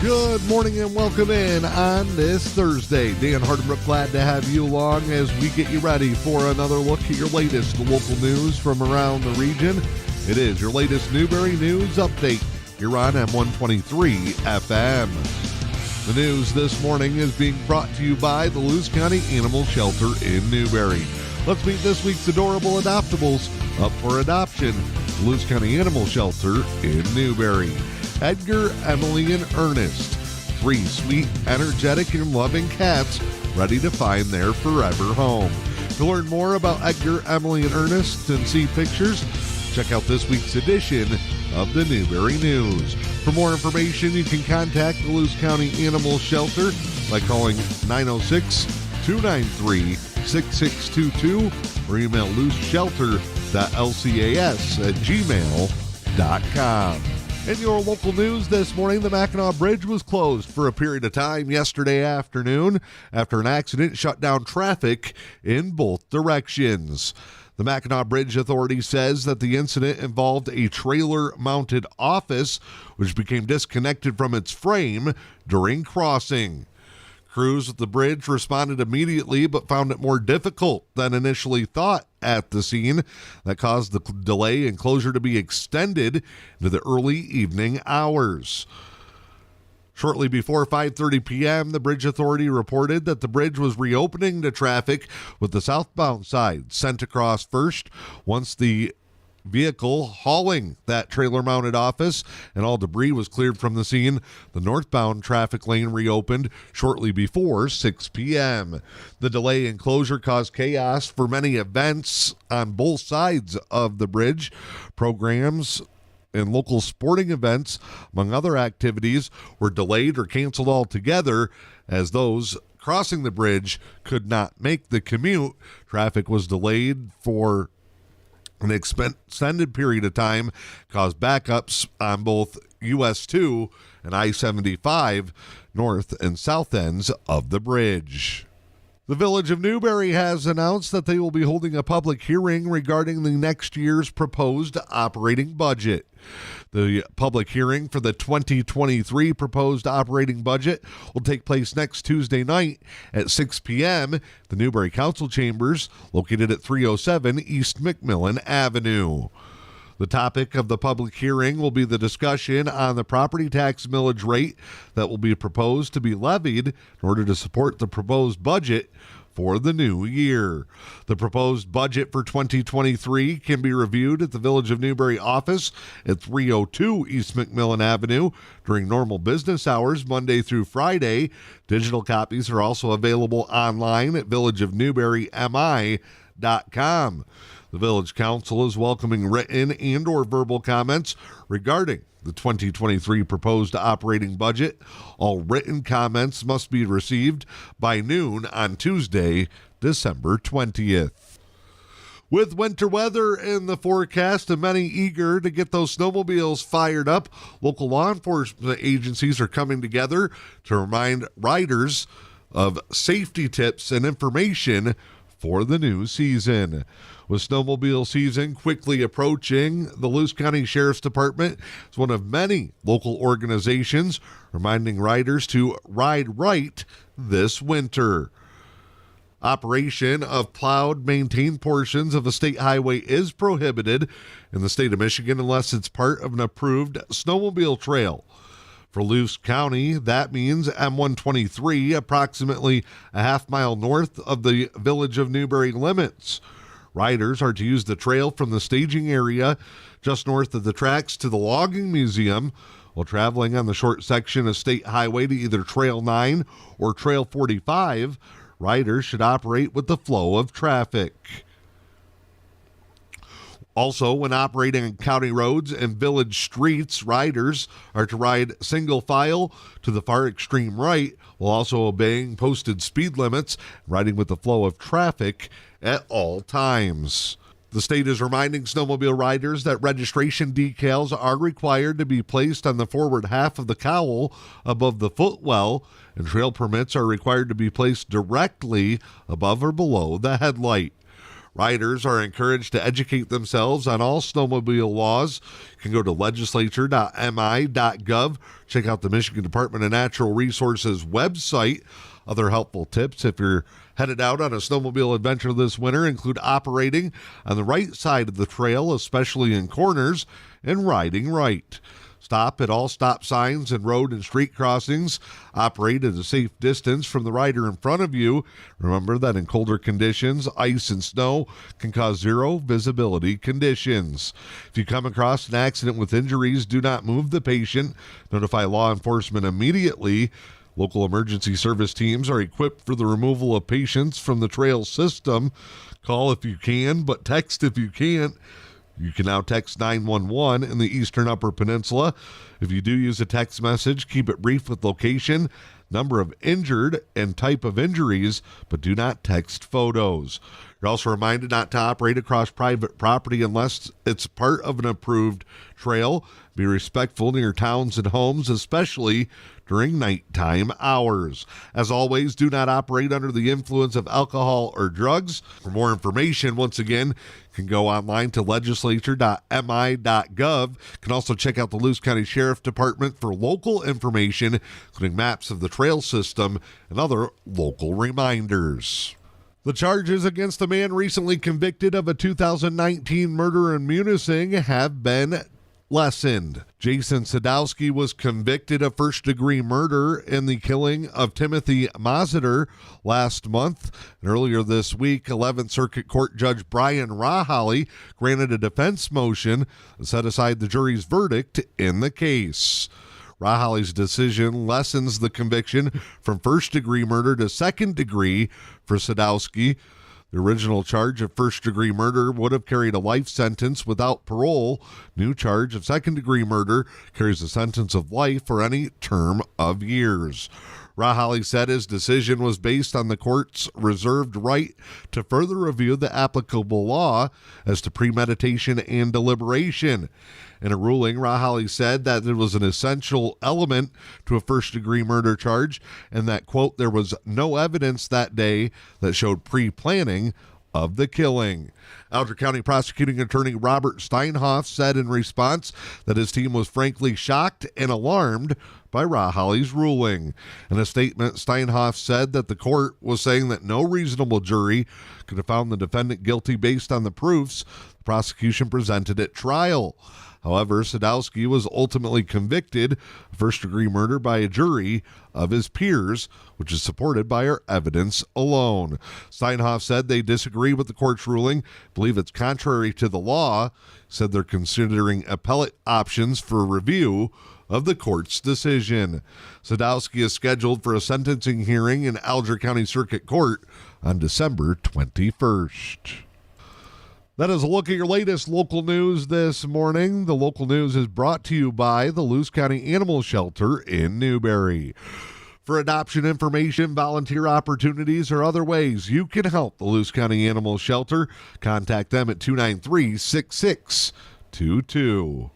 Good morning and welcome in on this Thursday. Dan Hardenbrook glad to have you along as we get you ready for another look at your latest local news from around the region. It is your latest Newberry News Update here on M123 FM. The news this morning is being brought to you by the Luce County Animal Shelter in Newberry. Let's meet this week's adorable adoptables up for adoption. Luce County Animal Shelter in Newberry. Edgar, Emily, and Ernest. 3 sweet, energetic, and loving cats ready to find their forever home. To learn more about Edgar, Emily, and Ernest and see pictures, check out this week's edition of the Newberry News. For more information, you can contact the Luce County Animal Shelter by calling 906-293-6622 or email luceshelter.lcas@gmail.com. In your local news this morning, the Mackinac Bridge was closed for a period of time yesterday afternoon after an accident shut down traffic in both directions. The Mackinac Bridge Authority says that the incident involved a trailer-mounted office which became disconnected from its frame during crossing. Crews at the bridge responded immediately but found it more difficult than initially thought at the scene. That caused the delay and closure to be extended into the early evening hours. Shortly before 5:30 p.m., the Bridge Authority reported that the bridge was reopening to traffic with the southbound side sent across first once the vehicle hauling that trailer-mounted office and all debris was cleared from the scene. The northbound traffic lane reopened shortly before 6 p.m. The delay and closure caused chaos for many events on both sides of the bridge. Programs and local sporting events, among other activities, were delayed or canceled altogether as those crossing the bridge could not make the commute. Traffic was delayed for an extended period of time, caused backups on both US 2 and I-75 north and south ends of the bridge. The Village of Newberry has announced that they will be holding a public hearing regarding the next year's proposed operating budget. The public hearing for the 2023 proposed operating budget will take place next Tuesday night at 6 p.m. at the Newberry Council Chambers, located at 307 East McMillan Avenue. The topic of the public hearing will be the discussion on the property tax millage rate that will be proposed to be levied in order to support the proposed budget for the new year. The proposed budget for 2023 can be reviewed at the Village of Newberry office at 302 East McMillan Avenue during normal business hours, Monday through Friday. Digital copies are also available online at villageofnewberrymi.com. The Village Council is welcoming written and or verbal comments regarding the 2023 proposed operating budget. All written comments must be received by noon on Tuesday, December 20th. With winter weather in the forecast and many eager to get those snowmobiles fired up, local law enforcement agencies are coming together to remind riders of safety tips and information for the new season. With snowmobile season quickly approaching, the Luce County Sheriff's Department is one of many local organizations reminding riders to ride right this winter. Operation of plowed, maintained portions of a state highway is prohibited in the state of Michigan unless it's part of an approved snowmobile trail. For Luce County, that means M123, approximately a half mile north of the Village of Newberry limits. Riders are to use the trail from the staging area just north of the tracks to the logging museum while traveling on the short section of State Highway to either Trail 9 or Trail 45. Riders should operate with the flow of traffic. Also, when operating on county roads and village streets, riders are to ride single file to the far extreme right while also obeying posted speed limits, riding with the flow of traffic at all times. The state is reminding snowmobile riders that registration decals are required to be placed on the forward half of the cowl above the footwell, and trail permits are required to be placed directly above or below the headlight. Riders are encouraged to educate themselves on all snowmobile laws. You can go to legislature.mi.gov. Check out the Michigan Department of Natural Resources website. Other helpful tips if you're headed out on a snowmobile adventure this winter include operating on the right side of the trail, especially in corners, and riding right. Stop at all stop signs and road and street crossings. Operate at a safe distance from the rider in front of you. Remember that in colder conditions, ice and snow can cause zero visibility conditions. If you come across an accident with injuries, do not move the patient. Notify law enforcement immediately. Local emergency service teams are equipped for the removal of patients from the trail system. Call if you can, but text if you can't. You can now text 911 in the Eastern Upper Peninsula. If you do use a text message, keep it brief with location, number of injured, and type of injuries, but do not text photos. You're also reminded not to operate across private property unless it's part of an approved trail. Be respectful near towns and homes, especially during nighttime hours. As always, do not operate under the influence of alcohol or drugs. For more information, once again, you can go online to legislature.mi.gov. You can also check out the Luce County Sheriff Department for local information, including maps of the trail system and other local reminders. The charges against a man recently convicted of a 2019 murder in Munising have been lessened. Jason Sadowski was convicted of first-degree murder in the killing of Timothy Maziter last month. And earlier this week, 11th Circuit Court Judge Brian Rahaly granted a defense motion and set aside the jury's verdict in the case. Rahaly's decision lessens the conviction from first-degree murder to second-degree for Sadowski. The original charge of first-degree murder would have carried a life sentence without parole. New charge of second-degree murder carries a sentence of life for any term of years. Rahaly said his decision was based on the court's reserved right to further review the applicable law as to premeditation and deliberation. In a ruling, Rahaly said that it was an essential element to a first-degree murder charge and that, quote, there was no evidence that day that showed pre-planning of the killing. Alger County Prosecuting Attorney Robert Steinhoff said in response that his team was frankly shocked and alarmed by Rahaly's ruling. In a statement, Steinhoff said that the court was saying that no reasonable jury could have found the defendant guilty based on the proofs the prosecution presented at trial. However, Sadowski was ultimately convicted of first-degree murder by a jury of his peers, which is supported by our evidence alone. Steinhoff said they disagree with the court's ruling, believe it's contrary to the law, said they're considering appellate options for review of the court's decision. Sadowski is scheduled for a sentencing hearing in Alger County Circuit Court on December 21st. That is a look at your latest local news this morning. The local news is brought to you by the Luce County Animal Shelter in Newberry. For adoption information, volunteer opportunities, or other ways you can help the Luce County Animal Shelter, contact them at 293-6622.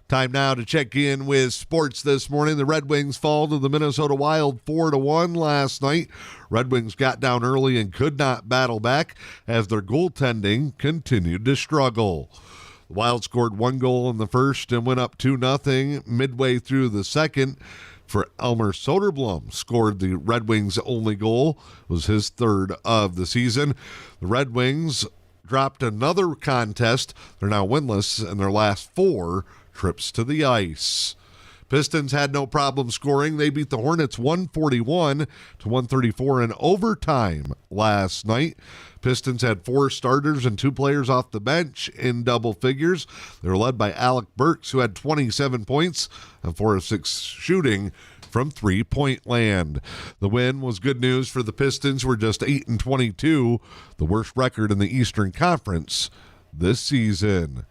Time now to check in with sports this morning. The Red Wings fall to the Minnesota Wild 4-1 last night. Red Wings got down early and could not battle back as their goaltending continued to struggle. The Wild scored one goal in the first and went up 2-0 midway through the second. For Elmer Soderblom scored the Red Wings' only goal. It was his third of the season. The Red Wings dropped another contest. They're now winless in their last four trips to the ice. Pistons had no problem scoring. They beat the Hornets 141-134 in overtime last night. Pistons had 4 starters and 2 players off the bench in double figures. They were led by Alec Burks, who had 27 points and 4 of 6 shooting from three-point land. The win was good news for the Pistons, who were just 8-22, the worst record in the Eastern Conference this season.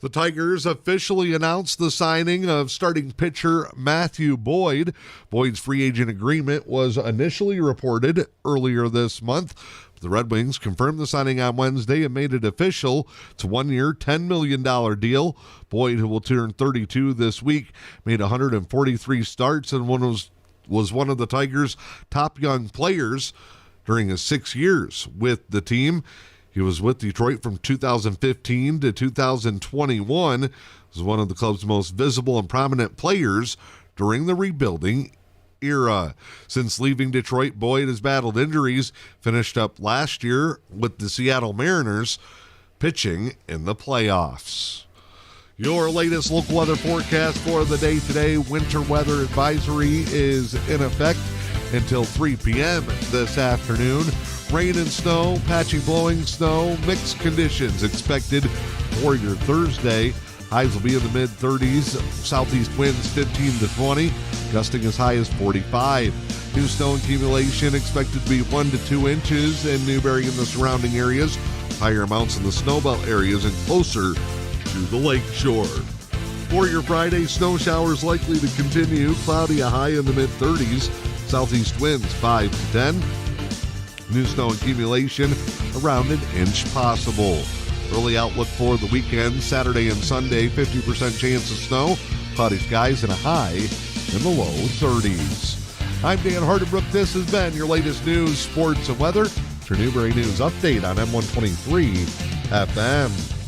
The Tigers officially announced the signing of starting pitcher Matthew Boyd. Boyd's free agent agreement was initially reported earlier this month. The Red Wings confirmed the signing on Wednesday and made it official. It's a 1-year, $10 million deal. Boyd, who will turn 32 this week, made 143 starts and was one of the Tigers' top young players. during his 6 years with the team. He was with Detroit from 2015 to 2021. He was one of the club's most visible and prominent players during the rebuilding era. Since leaving Detroit, Boyd has battled injuries, finished up last year with the Seattle Mariners, pitching in the playoffs. Your latest local weather forecast for the day today. Winter weather advisory is in effect until 3 p.m. this afternoon. Rain and snow, patchy blowing snow, mixed conditions expected for your Thursday. Highs will be in the mid-30s, southeast winds 15 to 20, gusting as high as 45. New snow accumulation expected to be 1 to 2 inches in Newberry and the surrounding areas. Higher amounts in the snowbelt areas and closer to the lake shore. For your Friday, snow showers likely to continue. Cloudy, a high in the mid-30s. Southeast winds 5 to 10. New snow accumulation around an inch possible. Early outlook for the weekend, Saturday and Sunday, 50% chance of snow. Cloudy skies and a high in the low 30s. I'm Dan Hardenbrook. This has been your latest news, sports, and weather. It's your Newberry News Update on M123 FM.